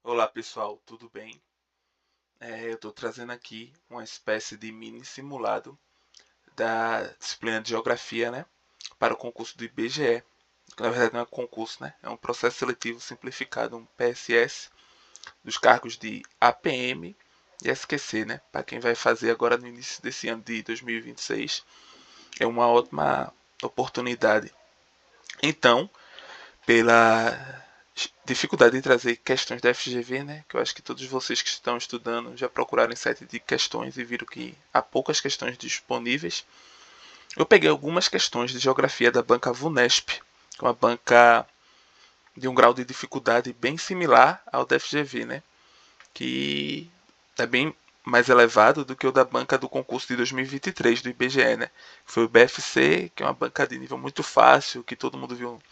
Olá pessoal, tudo bem? Eu estou trazendo aqui uma espécie de mini simulado da disciplina de Geografia, né, para o concurso do IBGE. Na verdade não é um concurso, né, é um processo seletivo simplificado, um PSS, dos cargos de APM e SQC, né, para quem vai fazer agora no início desse ano de 2026. É uma ótima oportunidade. Então, pela dificuldade de trazer questões da FGV, né? Que eu acho que todos vocês que estão estudando já procuraram em site de questões e viram que há poucas questões disponíveis. Eu peguei algumas questões de geografia da banca VUNESP, uma banca de um grau de dificuldade bem similar ao da FGV, né? Que é bem mais elevado do que o da banca do concurso de 2023 do IBGE, né? Foi o BFC, que é uma banca de nível muito fácil, que todo mundo viu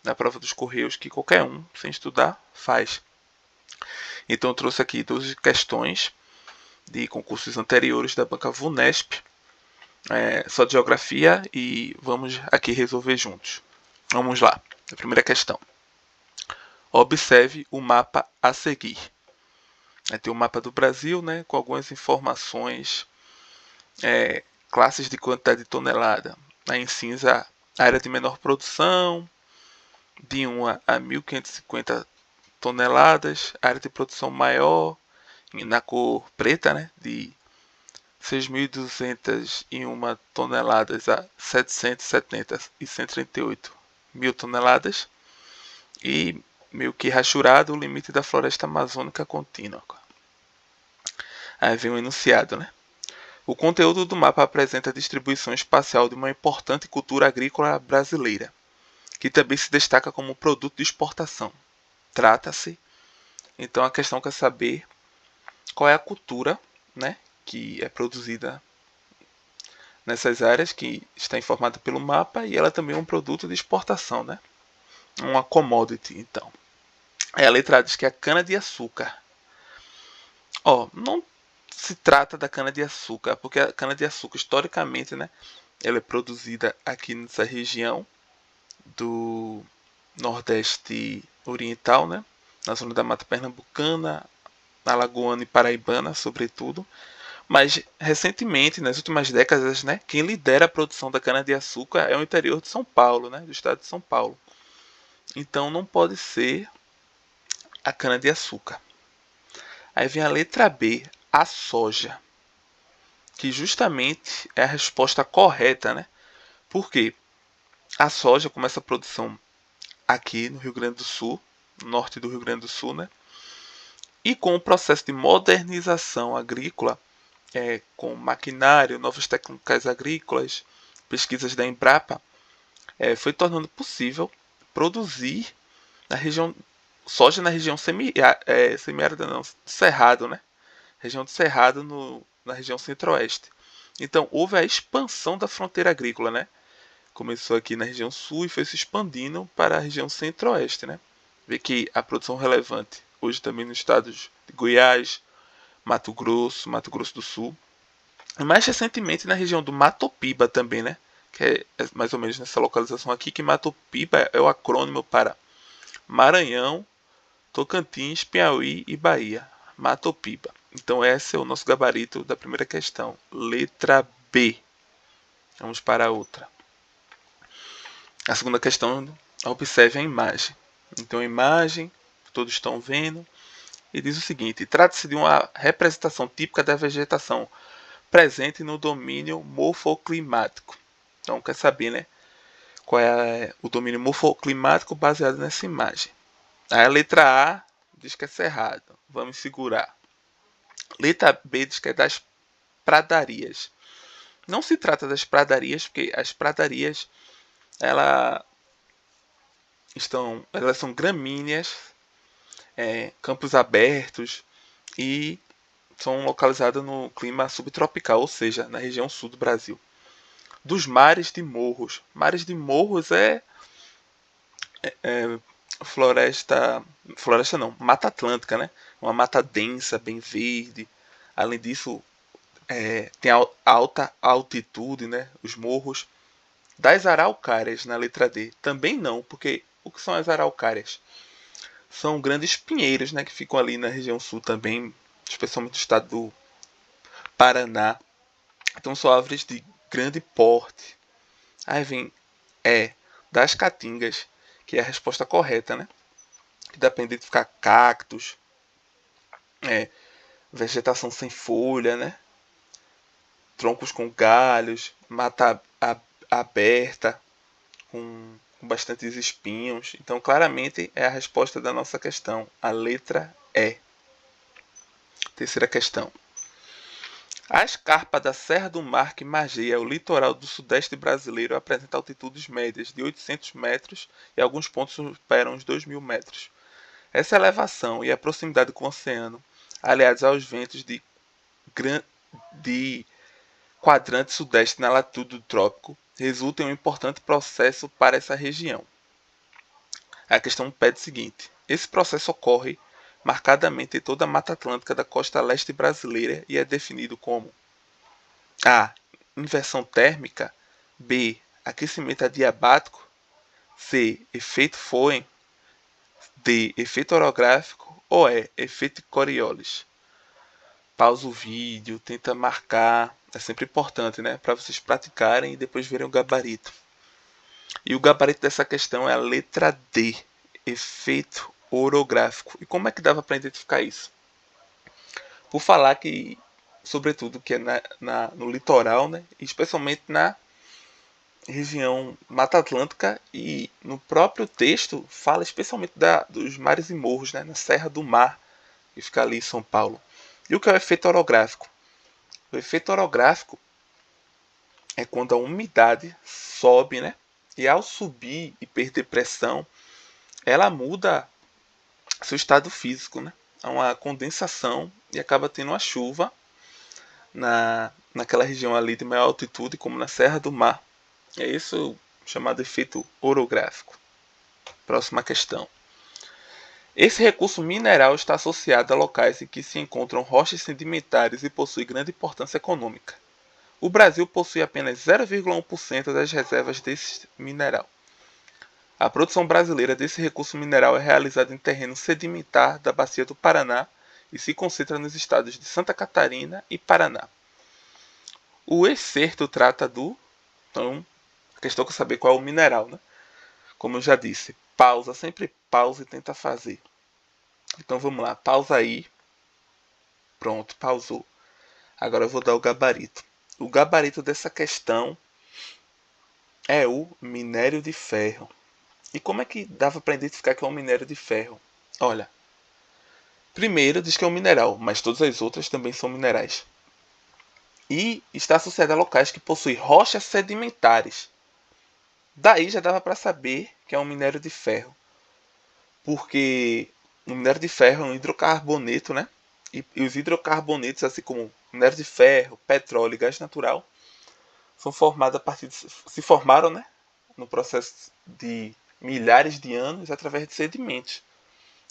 na prova dos Correios, que qualquer um, sem estudar, faz. Então eu trouxe aqui 12 questões de concursos anteriores da banca VUNESP, só de geografia, e vamos aqui resolver juntos. Vamos lá. A primeira questão. Observe o mapa a seguir. Tem o mapa do Brasil, né, com algumas informações, classes de quantidade de tonelada. Aí em cinza, área de menor produção, de 1 a 1.550 toneladas, área de produção maior, na cor preta, né, de 6.201 toneladas a 770 e 138 mil toneladas, e meio que rachurado o limite da floresta amazônica contínua. Aí vem o enunciado, né? O conteúdo do mapa apresenta a distribuição espacial de uma importante cultura agrícola brasileira, que também se destaca como produto de exportação. Trata-se, então a questão quer saber qual é a cultura, né, que é produzida nessas áreas, que está informada pelo mapa, e ela também é um produto de exportação, né? Uma commodity, então. Aí a letra A diz que é a cana-de-açúcar. Não se trata da cana-de-açúcar, porque a cana-de-açúcar, historicamente, né, ela é produzida aqui nessa região do Nordeste Oriental, né, na zona da Mata Pernambucana, Alagoana e Paraibana, sobretudo. Mas recentemente, nas últimas décadas, né, quem lidera a produção da cana-de-açúcar é o interior de São Paulo, né, do estado de São Paulo. Então não pode ser a cana-de-açúcar. Aí vem a letra B, a soja, que justamente é a resposta correta, né? Porque a soja começa a produção aqui no Rio Grande do Sul, no norte do Rio Grande do Sul, né? E com o processo de modernização agrícola, com maquinário, novas técnicas agrícolas, pesquisas da Embrapa, foi tornando possível produzir na região soja na região semiárida, não, cerrado, né? Região do cerrado na região centro-oeste. Então houve a expansão da fronteira agrícola, né? Começou aqui na região sul e foi se expandindo para a região centro-oeste, né? Vê que a produção relevante hoje também nos estados de Goiás, Mato Grosso do Sul, e mais recentemente na região do Matopiba também, né? Que é mais ou menos nessa localização aqui, que Matopiba é o acrônimo para Maranhão, Tocantins, Piauí e Bahia. Matopiba. Então esse é o nosso gabarito da primeira questão. Letra B. Vamos para a outra. A segunda questão, observe a imagem. Então a imagem, todos estão vendo, e diz o seguinte: trata-se de uma representação típica da vegetação presente no domínio morfoclimático. Então quer saber, né? Qual é o domínio morfoclimático baseado nessa imagem. Aí a letra A diz que é cerrado. Vamos segurar. Letra B diz que é das pradarias. Não se trata das pradarias, porque as pradarias ela elas são gramíneas, campos abertos e são localizadas no clima subtropical, ou seja, na região sul do Brasil. Dos mares de morros. Mares de morros é floresta. Floresta não, Mata Atlântica, né? Uma mata densa, bem verde. Além disso, tem alta altitude, né? Os morros. Das araucárias na letra D. Também não, porque o que são as araucárias? são grandes pinheiros, né, que ficam ali na região sul também, especialmente no estado do Paraná. Então são árvores de grande porte. Aí vem das caatingas, que é a resposta correta, né? Que dá para identificar cactos, vegetação sem folha, né? Troncos com galhos, mata aberta, com bastantes espinhos. Então, claramente é a resposta da nossa questão. A letra E. Terceira questão. A escarpa da Serra do Mar que margeia o litoral do sudeste brasileiro apresenta altitudes médias de 800 metros e alguns pontos superam os 2.000 metros. Essa elevação e a proximidade com o oceano, aliados aos ventos de quadrante sudeste na latitude do trópico, resultam em um importante processo para essa região. A questão pede o seguinte: esse processo ocorre marcadamente em toda a Mata Atlântica da costa leste brasileira e é definido como A. Inversão térmica, B. Aquecimento adiabático, C. Efeito Foehn, D. Efeito orográfico ou E. Efeito Coriolis. Pausa o vídeo, tenta marcar, é sempre importante, né? Para vocês praticarem e depois verem o gabarito. E o gabarito dessa questão é a letra D, efeito orográfico. E como é que dava para identificar isso? Por falar que, sobretudo, que é no litoral, né? Especialmente na região Mata Atlântica, e no próprio texto fala especialmente dos mares e morros, né? Na Serra do Mar, que fica ali em São Paulo. E o que é o efeito orográfico? O efeito orográfico é quando a umidade sobe, né? E ao subir e perder pressão, ela muda seu estado físico, né? Há uma condensação e acaba tendo uma chuva naquela região ali de maior altitude, como na Serra do Mar. É isso chamado efeito orográfico. Próxima questão. Esse recurso mineral está associado a locais em que se encontram rochas sedimentares e possui grande importância econômica. O Brasil possui apenas 0,1% das reservas desse mineral. A produção brasileira desse recurso mineral é realizada em terreno sedimentar da Bacia do Paraná e se concentra nos estados de Santa Catarina e Paraná. O excerto trata do... Então, a questão é saber qual é o mineral, né? Como eu já disse, pausa, sempre pausa e tenta fazer. Então vamos lá, pausa aí. Pronto, pausou. Agora eu vou dar o gabarito. O gabarito dessa questão é o minério de ferro. E como é que dava para identificar que é um minério de ferro? Olha, primeiro diz que é um mineral, mas todas as outras também são minerais. E está associado a locais que possuem rochas sedimentares. Daí já dava para saber que é um minério de ferro. Porque o minério de ferro é um hidrocarboneto, né? E os hidrocarbonetos, assim como minério de ferro, petróleo e gás natural, são formados se formaram, né? No processo de milhares de anos através de sedimentos.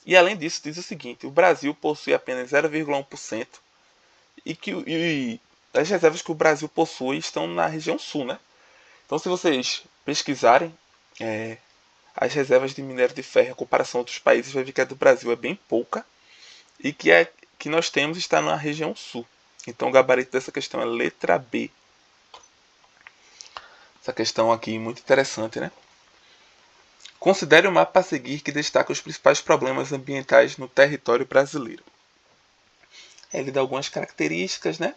E além disso, diz o seguinte: o Brasil possui apenas 0,1% e as reservas que o Brasil possui estão na região sul, né? Então, se vocês pesquisarem as reservas de minério de ferro em comparação a outros países, vai ver que a do Brasil é bem pouca e que a que nós temos está na região sul. Então, o gabarito dessa questão é letra B. Essa questão aqui é muito interessante, né? Considere o mapa a seguir que destaca os principais problemas ambientais no território brasileiro. Ele dá algumas características, né?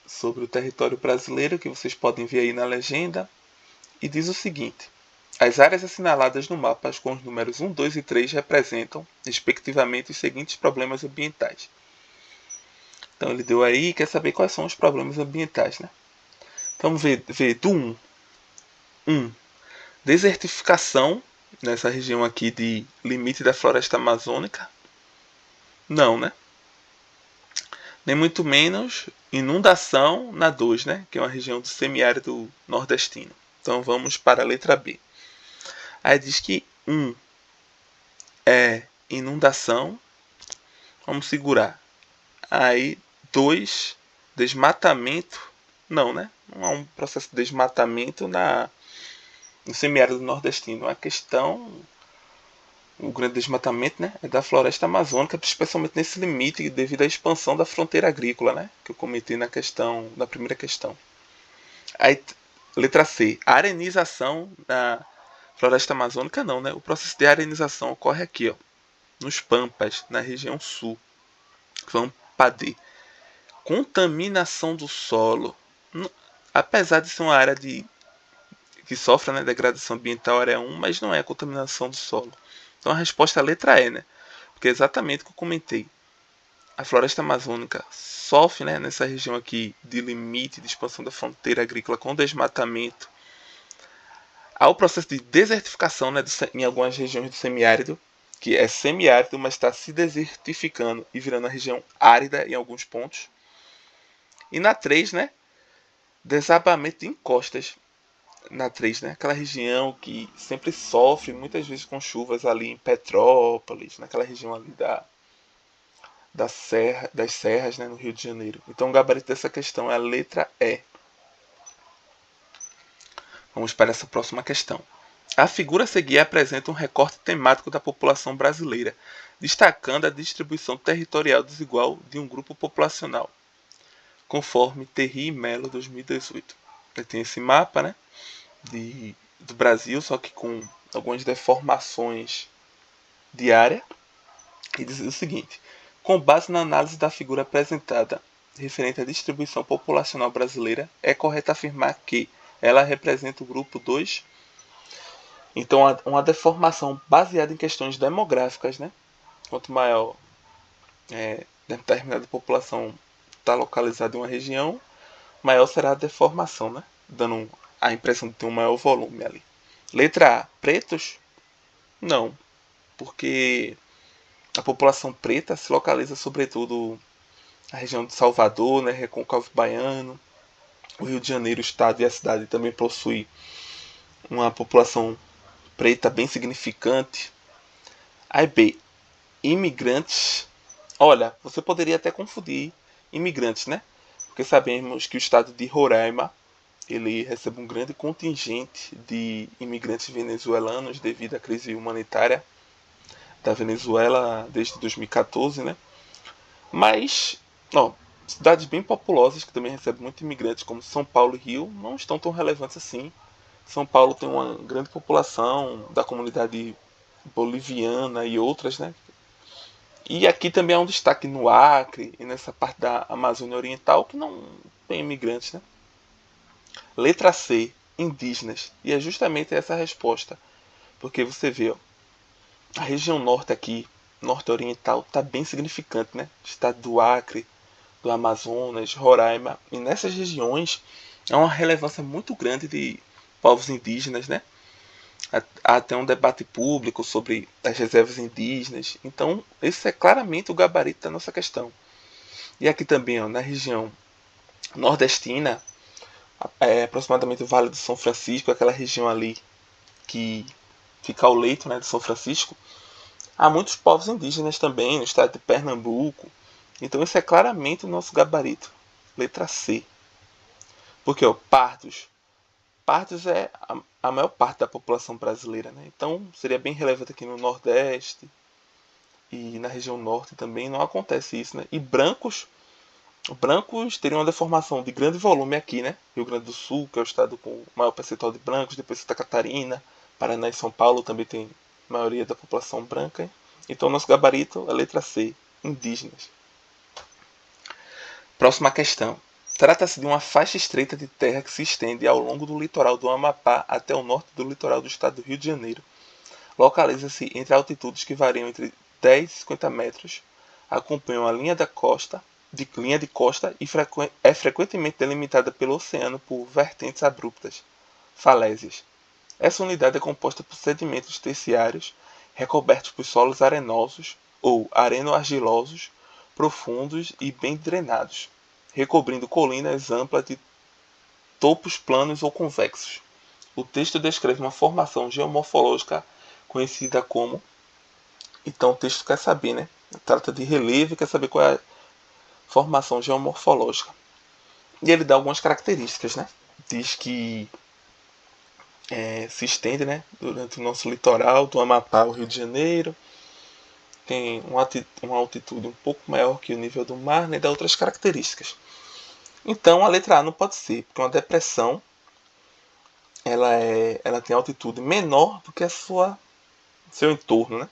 Sobre o território brasileiro, que vocês podem ver aí na legenda. E diz o seguinte: as áreas assinaladas no mapa com os números 1, 2 e 3 representam, respectivamente, os seguintes problemas ambientais. Então ele deu aí e quer saber quais são os problemas ambientais, né? Então vamos ver do 1. 1. Desertificação nessa região aqui de limite da floresta amazônica. Não, né? Nem muito menos inundação na 2, né? Que é uma região do semiárido nordestino. Então vamos para a letra B. Aí diz que 1 é inundação. Vamos segurar. Aí 2, desmatamento. Não, né? Não há um processo de desmatamento no semiárido nordestino. A questão o grande desmatamento, né, é da floresta amazônica, especialmente nesse limite devido à expansão da fronteira agrícola, né, que eu comentei na primeira questão. Aí, letra C, arenização da floresta amazônica não, né? O processo de arenização ocorre aqui, ó, nos Pampas, na região sul. Pampa D. Contaminação do solo. Apesar de ser uma área que sofre, né, degradação ambiental área 1, mas não é contaminação do solo. Então a resposta é a letra E, né? Porque é exatamente o que eu comentei. A floresta amazônica sofre, né, nessa região aqui de limite de expansão da fronteira agrícola com desmatamento. Há o processo de desertificação, né, em algumas regiões do semiárido, que é semiárido, mas está se desertificando e virando a região árida em alguns pontos. E na 3, né, desabamento de encostas. Na 3, né, aquela região que sempre sofre, muitas vezes com chuvas ali em Petrópolis, naquela região ali das serras, né, no Rio de Janeiro. Então o gabarito dessa questão é a letra E. Vamos para essa próxima questão. A figura a seguir apresenta um recorte temático da população brasileira, destacando a distribuição territorial desigual de um grupo populacional, conforme Terry e Mello 2018. Tem esse mapa, né, do Brasil, só que com algumas deformações de área, e diz o seguinte: com base na análise da figura apresentada referente à distribuição populacional brasileira, é correto afirmar que ela representa o grupo 2. Então, uma deformação baseada em questões demográficas, né? Quanto maior determinada população está localizada em uma região, maior será a deformação, né? Dando a impressão de ter um maior volume ali. Letra A, pretos? Não, porque a população preta se localiza sobretudo na região de Salvador, né? Recôncavo Baiano. O Rio de Janeiro, o estado e a cidade também possui uma população preta bem significante. Aí B, imigrantes. Olha, você poderia até confundir imigrantes, né? Porque sabemos que o estado de Roraima ele recebe um grande contingente de imigrantes venezuelanos devido à crise humanitária da Venezuela desde 2014, né? Mas, ó, cidades bem populosas que também recebem muitos imigrantes, como São Paulo e Rio, não estão tão relevantes assim. São Paulo tem uma grande população da comunidade boliviana e outras, né? E aqui também há um destaque no Acre e nessa parte da Amazônia Oriental que não tem imigrantes, né? Letra C, indígenas. E é justamente essa a resposta. Porque você vê, ó, a região norte aqui, norte oriental, está bem significante, né? Estado do Acre, do Amazonas, Roraima. E nessas regiões há uma relevância muito grande de povos indígenas, né? Há até um debate público sobre as reservas indígenas. Então, esse é claramente o gabarito da nossa questão. E aqui também, ó, na região nordestina, aproximadamente o Vale do São Francisco, aquela região ali que fica ao leito, né, de São Francisco, há muitos povos indígenas também, no estado de Pernambuco. Então, esse é claramente o nosso gabarito. Letra C. Porque, ó, pardos. Pardos é a maior parte da população brasileira, né? Então, seria bem relevante aqui no Nordeste e na região Norte também. Não acontece isso, né? E brancos teriam uma deformação de grande volume aqui, né? Rio Grande do Sul, que é o estado com o maior percentual de brancos, depois Santa Catarina, Paraná e São Paulo também tem maioria da população branca. Hein? Então, nosso gabarito é a letra C, indígenas. Próxima questão. Trata-se de uma faixa estreita de terra que se estende ao longo do litoral do Amapá até o norte do litoral do estado do Rio de Janeiro. Localiza-se entre altitudes que variam entre 10 e 50 metros, acompanham a linha de costa e é frequentemente delimitada pelo oceano por vertentes abruptas, falésias. Essa unidade é composta por sedimentos terciários recobertos por solos arenosos ou areno-argilosos profundos e bem drenados, recobrindo colinas amplas de topos planos ou convexos. O texto descreve uma formação geomorfológica conhecida como. Então o texto quer saber, né? Trata de relevo e quer saber qual é a formação geomorfológica. E ele dá algumas características, né? Diz que se estende, né, durante o nosso litoral, do Amapá ao Rio de Janeiro. Tem uma altitude um pouco maior que o nível do mar, né, e dá outras características. Então a letra A não pode ser, porque uma depressão ela tem altitude menor do que seu entorno, né?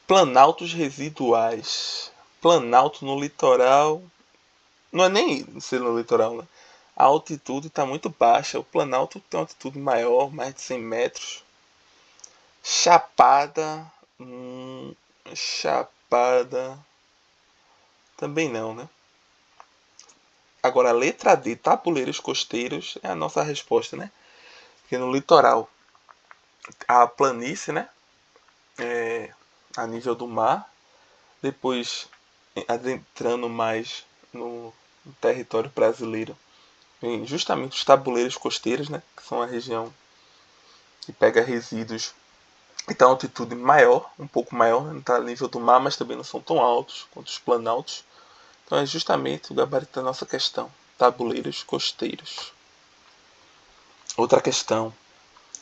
Planaltos residuais. Planalto no litoral. Não é nem ser no litoral, né? A altitude está muito baixa. O Planalto tem uma altitude maior, mais de 100 metros. Chapada. Chapada. Também não, né? Agora, a letra D, tabuleiros costeiros, é a nossa resposta, né? Porque no litoral, a planície, né? A nível do mar. Depois, adentrando mais no território brasileiro, vem justamente os tabuleiros costeiros, né? Que são a região que pega resíduos e tem uma altitude maior, um pouco maior, não está a nível do mar, mas também não são tão altos quanto os planaltos. Então é justamente o gabarito da nossa questão. Tabuleiros costeiros. Outra questão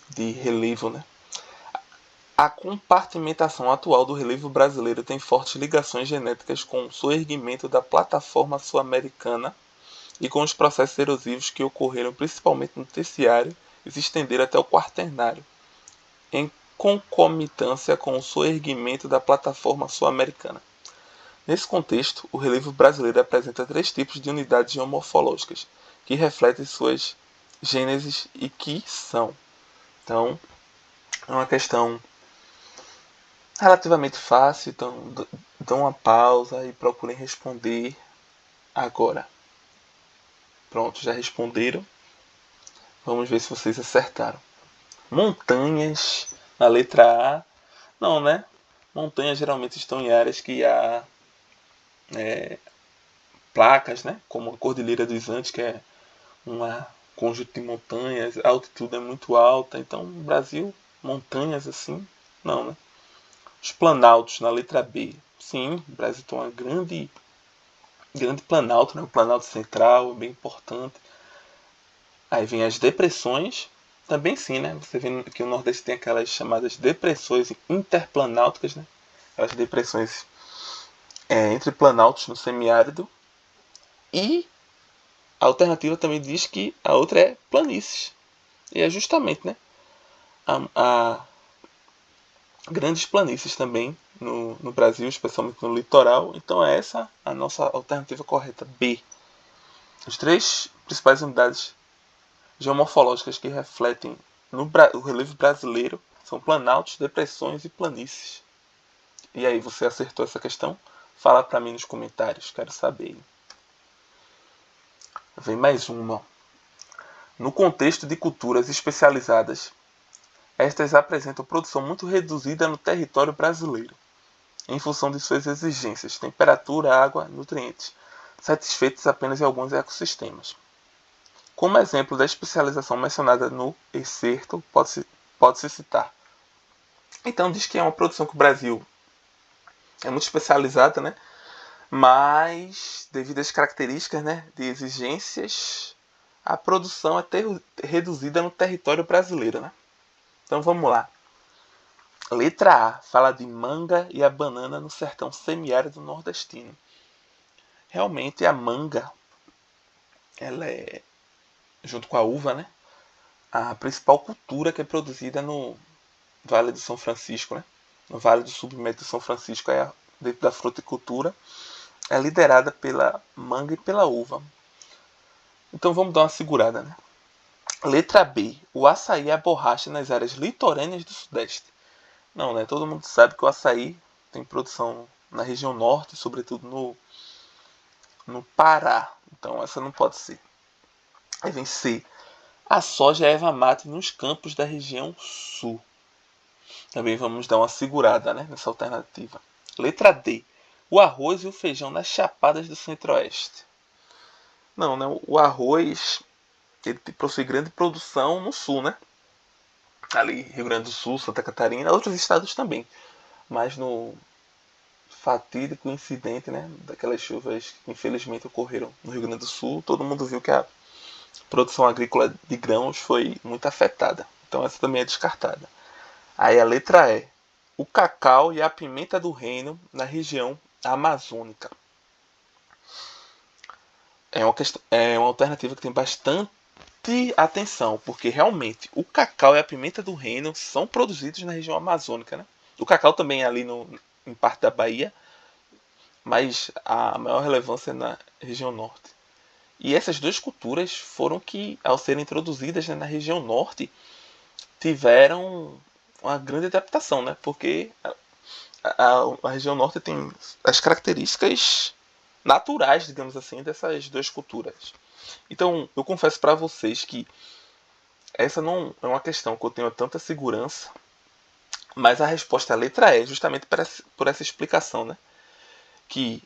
de relevo, né? A compartimentação atual do relevo brasileiro tem fortes ligações genéticas com o soerguimento da plataforma sul-americana e com os processos erosivos que ocorreram principalmente no terciário e se estenderam até o quaternário, em concomitância com o soerguimento da plataforma sul-americana. Nesse contexto, o relevo brasileiro apresenta três tipos de unidades geomorfológicas, que refletem suas gêneses e que são. Então, é uma questão relativamente fácil, então dão uma pausa e procurem responder agora. Pronto, já responderam. Vamos ver se vocês acertaram. Montanhas, na letra A. Não, né? Montanhas geralmente estão em áreas que há placas, né? Como a Cordilheira dos Andes, que é um conjunto de montanhas, a altitude é muito alta. Então, no Brasil, montanhas assim, não, né? Os planaltos, na letra B. Sim, o Brasil tem uma grande planalto, né? O Planalto Central, bem importante. Aí vem as depressões, também sim, né? Você vê que o Nordeste tem aquelas chamadas depressões interplanáuticas, né? Aquelas depressões entre planaltos no semiárido. E a alternativa também diz que a outra é planícies. E é justamente, né? Há grandes planícies também no Brasil, especialmente no litoral. Então é essa a nossa alternativa correta, B. As três principais unidades geomorfológicas que refletem o relevo brasileiro são planaltos, depressões e planícies. E aí, você acertou essa questão? Fala para mim nos comentários, quero saber. Vem mais uma. No contexto de culturas especializadas, estas apresentam produção muito reduzida no território brasileiro, em função de suas exigências, temperatura, água, nutrientes, satisfeitos apenas em alguns ecossistemas. Como exemplo da especialização mencionada no excerto, pode-se citar. Então diz que é uma produção que o Brasil é muito especializada, né? Mas devido às características, né, de exigências, a produção é reduzida no território brasileiro, né? Então vamos lá. Letra A fala de manga e a banana no sertão semiárido nordestino. Realmente a manga, ela é, junto com a uva, né, a principal cultura que é produzida no Vale do São Francisco, né? No Vale do Submédio do São Francisco, dentro da fruticultura, é liderada pela manga e pela uva. Então vamos dar uma segurada, né? Letra B. O açaí é a borracha nas áreas litorâneas do Sudeste. Não, né? Todo mundo sabe que o açaí tem produção na região norte, sobretudo no Pará. Então essa não pode ser. Aí vem C. A soja é erva mate nos campos da região sul. Também vamos dar uma segurada, né, nessa alternativa. Letra D. O arroz e o feijão nas chapadas do centro-oeste. Não, né? O arroz ele possui grande produção no sul, né? Ali, Rio Grande do Sul, Santa Catarina, outros estados também. Mas no fatídico incidente, né, daquelas chuvas que infelizmente ocorreram no Rio Grande do Sul, todo mundo viu que produção agrícola de grãos foi muito afetada. Então essa também é descartada. Aí a letra E. O cacau e a pimenta do reino na região amazônica. É uma alternativa que tem bastante atenção, porque realmente o cacau e a pimenta do reino são produzidos na região amazônica, né? O cacau também é ali em parte da Bahia, mas a maior relevância é na região norte. E essas duas culturas foram que, ao serem introduzidas, né, na região norte, tiveram uma grande adaptação, né? Porque a região norte tem as características naturais, digamos assim, dessas duas culturas. Então, eu confesso para vocês que essa não é uma questão que eu tenho tanta segurança, mas a resposta é a letra E, justamente por essa explicação, né? Que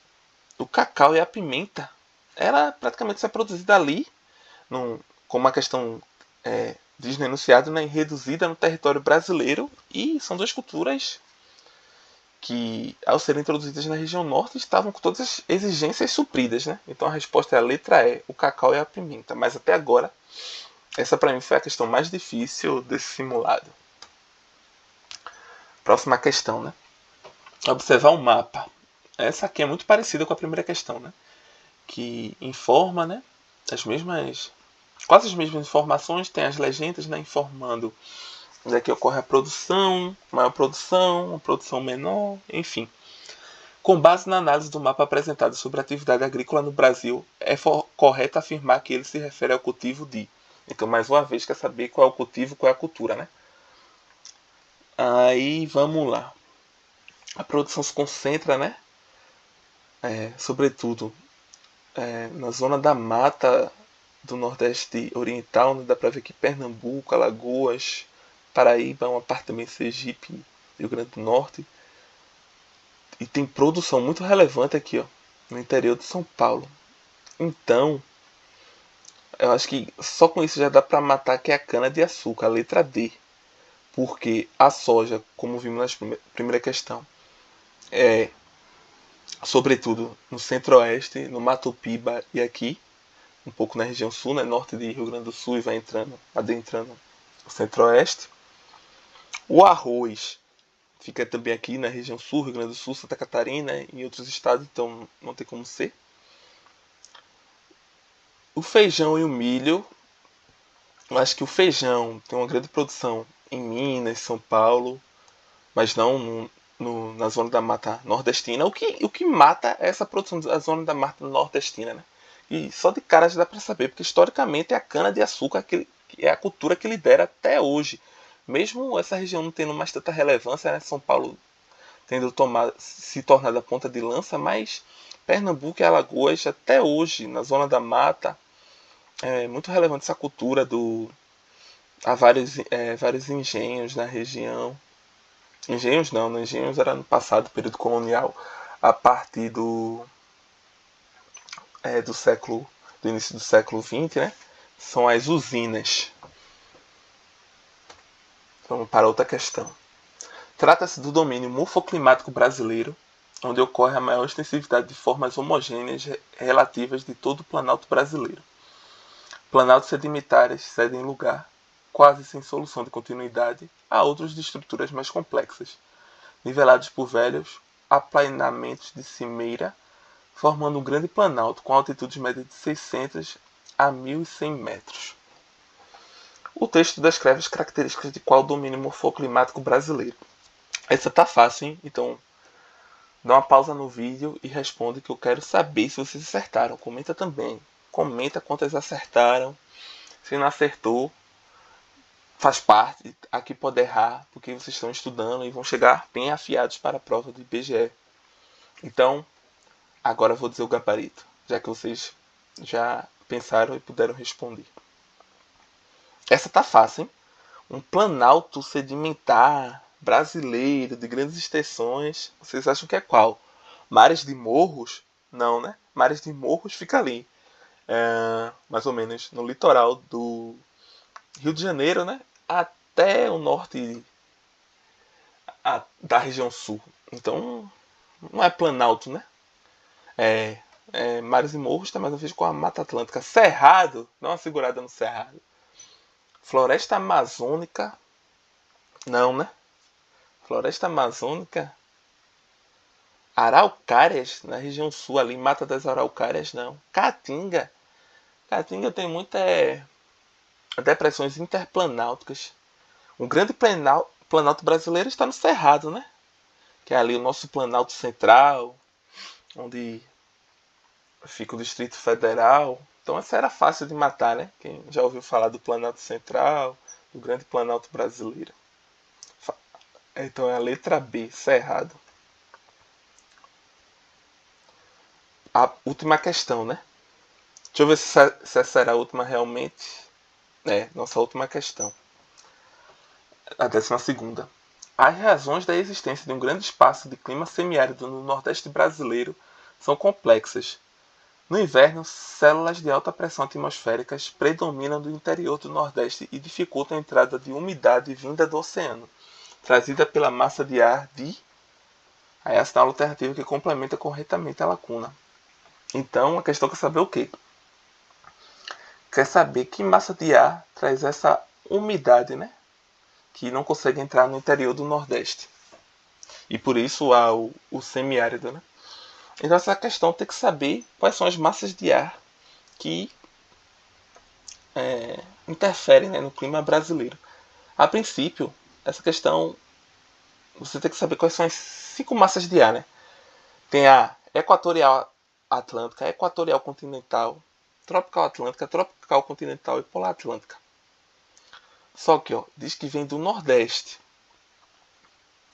o cacau e a pimenta, ela praticamente é produzida ali, com uma questão desdenunciada, né, reduzida no território brasileiro, e são duas culturas que, ao serem introduzidas na região norte, estavam com todas as exigências supridas, né? Então a resposta é a letra E, o cacau e a pimenta. Mas até agora, essa para mim foi a questão mais difícil desse simulado. Próxima questão, né? Observar um mapa. Essa aqui é muito parecida com a primeira questão, né? Que informa, né? Quase as mesmas informações, tem as legendas, né? Informando onde é que ocorre a produção, maior produção, uma produção menor, enfim. Com base na análise do mapa apresentado sobre a atividade agrícola no Brasil, é correto afirmar que ele se refere ao cultivo de. Então, mais uma vez, quer saber qual é o cultivo, qual é a cultura, né? Aí, vamos lá. A produção se concentra, né? Sobretudo na zona da mata do Nordeste Oriental, né? Dá pra ver que Pernambuco, Alagoas, Paraíba, uma parte também Sergipe, Rio Grande do Norte. E tem produção muito relevante aqui, ó, no interior de São Paulo. Então, eu acho que só com isso já dá para matar que é a cana de açúcar, a letra D. Porque a soja, como vimos na primeira questão, é sobretudo no centro-oeste, no Mato Piba e aqui, um pouco na região sul, né, norte de Rio Grande do Sul, e vai adentrando o centro-oeste. O arroz fica também aqui na região sul, Rio Grande do Sul, Santa Catarina e em outros estados, então não tem como ser. O feijão e o milho, eu acho que o feijão tem uma grande produção em Minas, São Paulo, mas não na zona da mata nordestina. O que mata é essa produção da zona da mata nordestina, né? E só de cara já dá para saber, porque historicamente é a cana-de-açúcar que é a cultura que lidera até hoje. Mesmo essa região não tendo mais tanta relevância, né? São Paulo tendo se tornado a ponta de lança, mas Pernambuco e Alagoas até hoje, na zona da mata, é muito relevante essa cultura do. Há vários engenhos na região. Engenhos não, né? Engenhos era no passado, período colonial, a partir do início do século XX, né? São as usinas. Vamos para outra questão. Trata-se do domínio morfoclimático brasileiro, onde ocorre a maior extensividade de formas homogêneas relativas de todo o Planalto brasileiro. Planaltos sedimentares cedem lugar, quase sem solução de continuidade, a outros de estruturas mais complexas, nivelados por velhos aplainamentos de cimeira, formando um grande planalto com altitudes médias de 600 a 1.100 metros. O texto descreve as características de qual domínio morfoclimático brasileiro. Essa tá fácil, hein? Então dá uma pausa no vídeo e responde, que eu quero saber se vocês acertaram. Comenta também. Comenta quantas acertaram. Se não acertou, faz parte. Aqui pode errar, porque vocês estão estudando e vão chegar bem afiados para a prova do IBGE. Então, agora eu vou dizer o gabarito, já que vocês já pensaram e puderam responder. Essa tá fácil, hein? Um planalto sedimentar brasileiro de grandes extensões. Vocês acham que é qual? Mares de Morros? Não, né? Mares de Morros fica ali, mais ou menos no litoral do Rio de Janeiro, né? Até o norte da região sul. Então, não é planalto, né? mares e morros, tá mais uma vez com a Mata Atlântica. Cerrado, dá uma segurada no Cerrado. Floresta Amazônica, não, né? Floresta Amazônica, Araucárias, na região sul ali, Mata das Araucárias, não. Caatinga, Caatinga tem muitas depressões interplanáuticas. Um grande planalto brasileiro está no Cerrado, né? Que é ali o nosso Planalto Central, onde fica o Distrito Federal. Então essa era fácil de matar, né? Quem já ouviu falar do Planalto Central, do Grande Planalto Brasileiro. Então é a letra B, Cerrado. A última questão, né? Deixa eu ver se essa era a última realmente. Nossa última questão. A 12ª. As razões da existência de um grande espaço de clima semiárido no Nordeste brasileiro são complexas. No inverno, células de alta pressão atmosféricas predominam no interior do Nordeste e dificultam a entrada de umidade vinda do oceano, trazida pela massa de ar de... Aí essa é uma alternativa que complementa corretamente a lacuna. Então, a questão quer saber o quê? Quer saber que massa de ar traz essa umidade, né? Que não consegue entrar no interior do Nordeste. E por isso há o semiárido, né? Então essa questão tem que saber quais são as massas de ar que interferem, né, no clima brasileiro. A princípio, essa questão você tem que saber quais são as 5 massas de ar, né? Tem a equatorial atlântica, equatorial continental, tropical atlântica, tropical continental e polar atlântica. Só que diz que vem do Nordeste.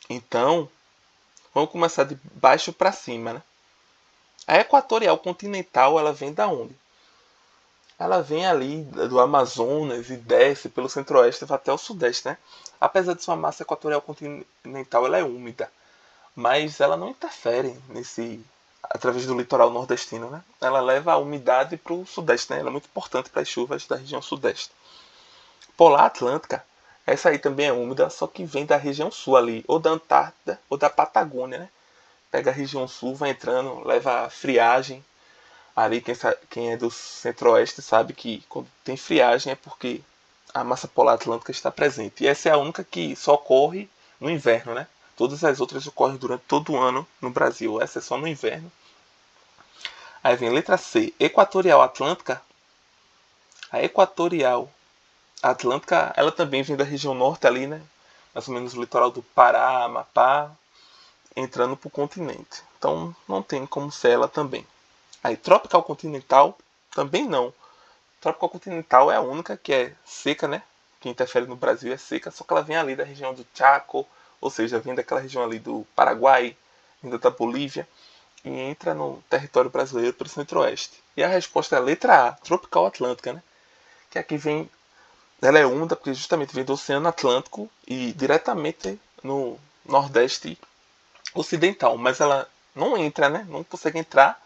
Então, vamos começar de baixo para cima, né? A equatorial continental, ela vem da onde? Ela vem ali do Amazonas e desce pelo centro-oeste até o sudeste, né? Apesar de sua massa equatorial continental, ela é úmida, mas ela não interfere através do litoral nordestino, né? Ela leva a umidade para o sudeste, né? Ela é muito importante para as chuvas da região sudeste. Polar Atlântica, essa aí também é úmida, só que vem da região sul ali, ou da Antártida ou da Patagônia, né? Pega a região sul, vai entrando, leva friagem. Ali quem é do centro-oeste sabe que quando tem friagem é porque a massa polar atlântica está presente. E essa é a única que só ocorre no inverno, né? Todas as outras ocorrem durante todo o ano no Brasil. Essa é só no inverno. Aí vem letra C, equatorial atlântica. A equatorial atlântica, ela também vem da região norte ali, né? Mais ou menos o litoral do Pará, Amapá, entrando para o continente. Então não tem como ser ela também. Aí tropical continental, também não. Tropical continental é a única que é seca, né? Que interfere no Brasil é seca, só que ela vem ali da região do Chaco, ou seja, vem daquela região ali do Paraguai, vinda da Bolívia, e entra no território brasileiro pelo centro-oeste. E a resposta é a letra A, tropical atlântica, né? Que aqui vem, ela é úmida porque justamente vem do Oceano Atlântico e diretamente no Nordeste ocidental, mas ela não entra, né? Não consegue entrar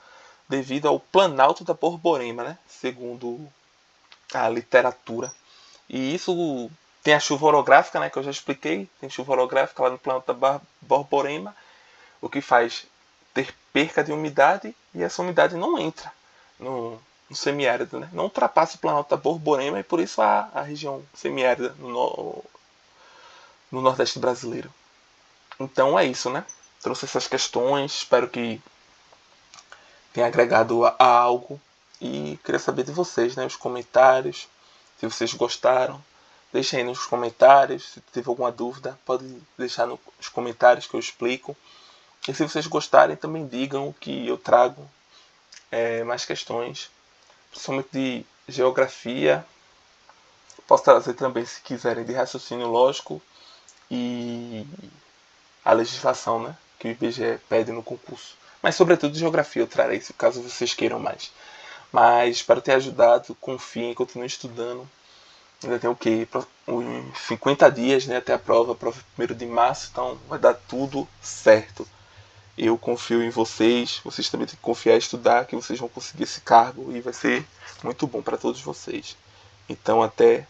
devido ao Planalto da Borborema, né? Segundo a literatura. E isso tem a chuva orográfica, né? Que eu já expliquei. Tem chuva orográfica lá no Planalto da Borborema, o que faz ter perca de umidade e essa umidade não entra no semiárido, né? Não ultrapassa o Planalto da Borborema e por isso a região semiárida no Nordeste brasileiro. Então é isso, né? Trouxe essas questões, espero que tenha agregado a algo e queria saber de vocês, né? Os comentários, se vocês gostaram, deixem aí nos comentários. Se teve alguma dúvida, pode deixar nos comentários que eu explico. E se vocês gostarem, também digam que eu trago mais questões, principalmente de geografia. Posso trazer também, se quiserem, de raciocínio lógico e a legislação, né? Que o IBGE pede no concurso. Mas sobretudo de geografia eu trarei, caso vocês queiram mais. Mas espero ter ajudado, confiem, continuem estudando. Ainda tem o quê? Uns 50 dias, né, até a prova 1º de março, então vai dar tudo certo. Eu confio em vocês, vocês também têm que confiar e estudar, que vocês vão conseguir esse cargo e vai ser muito bom para todos vocês. Então até